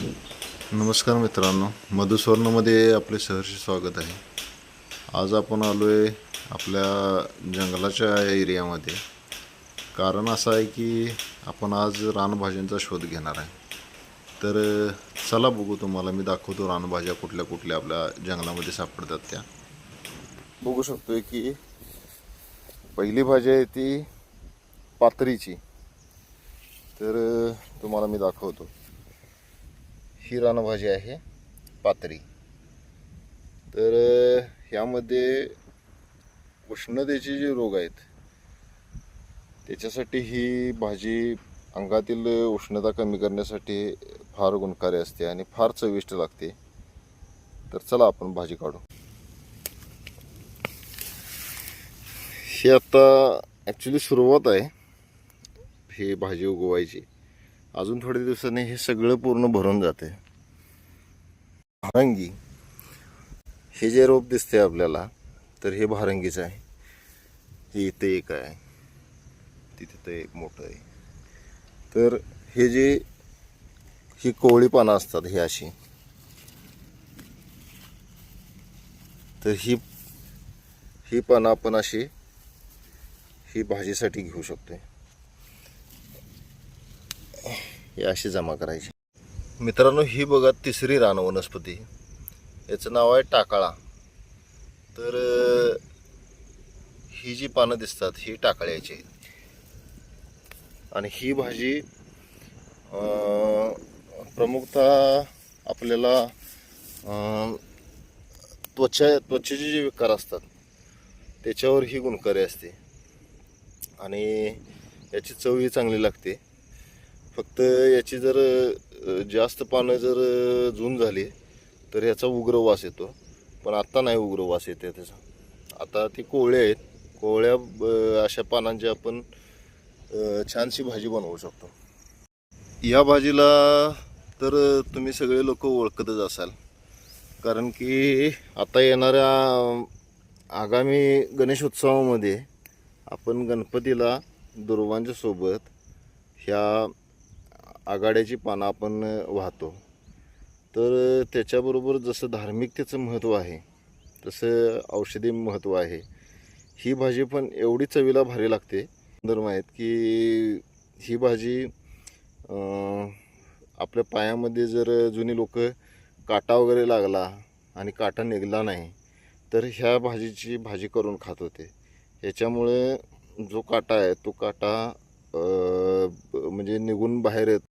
नमस्कार मित्रांनो, मधुस्वर्णमध्ये आपले सहर्ष स्वागत आहे. आज आपण आलो आहे आपल्या जंगलाच्या एरियामध्ये. कारण असं आहे की आपण आज रानभाज्यांचा शोध घेणार आहे. तर चला बघू, तुम्हाला मी दाखवतो रानभाज्या कुठल्या कुठल्या आपल्या जंगलामध्ये सापडतात त्या. बघू शकतोय की पहिली भाजी आहे ती पातरीची. तर तुम्हाला मी दाखवतो. ही रानभाजी आहे पातरी. तर ह्यामध्ये उष्णतेचे जे रोग आहेत त्याच्यासाठी ही भाजी अंगातील उष्णता कमी करण्यासाठी फार गुणकारी असते आणि फार चविष्ट लागते. तर चला आपण भाजी काढू. ही आता ॲक्च्युली सुरुवात आहे ही भाजी उगवायची. अजून थोड्या दिवसांनी हे सगळं पूर्ण भरून जाते. भारंगी हे जे रोप दिसते आपल्याला, तर हे भारंगीचं आहे. हे इथे एक आहे, तिथे एक मोठं आहे. तर हे जे ही कोवळी पानं असतात ही अशी, तर ही पानं आपण अशी ही भाजीसाठी घेऊ शकतोय. ही अशी जमा करायची. मित्रांनो, ही बघा तिसरी रान वनस्पती. याचं नाव आहे टाकाळा. तर ही जी पानं दिसतात ही टाकळ्याची आहेत. आणि ही भाजी प्रमुखतः आपल्याला त्वचेचे जे विकार असतात त्याच्यावर ही गुणकारी असते आणि याची चवही चांगली लागते. फक्त याची जर जास्त पानं जर जून झाली तर याचा उग्र वास येतो. पण आत्ता नाही उग्र वास येते त्याचा. आता ती कोवळ्या आहेत. कोवळ्या अशा पानांची आपण छानशी भाजी बनवू शकतो. या भाजीला तर तुम्ही सगळे लोक ओळखतच असाल, कारण की आता येणाऱ्या आगामी गणेशोत्सवामध्ये आपण गणपतीला दुर्वांच्या सोबत ह्या आघाड्याची पानं आपण वाहतो. तर त्याच्याबरोबर जसं धार्मिकतेचं महत्त्व आहे तसं औषधी महत्त्व आहे. ही भाजी पण एवढी चवीला भारी लागते. सुंदर आहेत की ही भाजी आपल्या पायामध्ये जर जुनी लोक काटा वगैरे लागला आणि काटा निघाला नाही तर ह्या भाजीची भाजी करून खात होते. याच्यामुळे जो काटा आहे तो काटा म्हणजे निघून बाहेर येतो.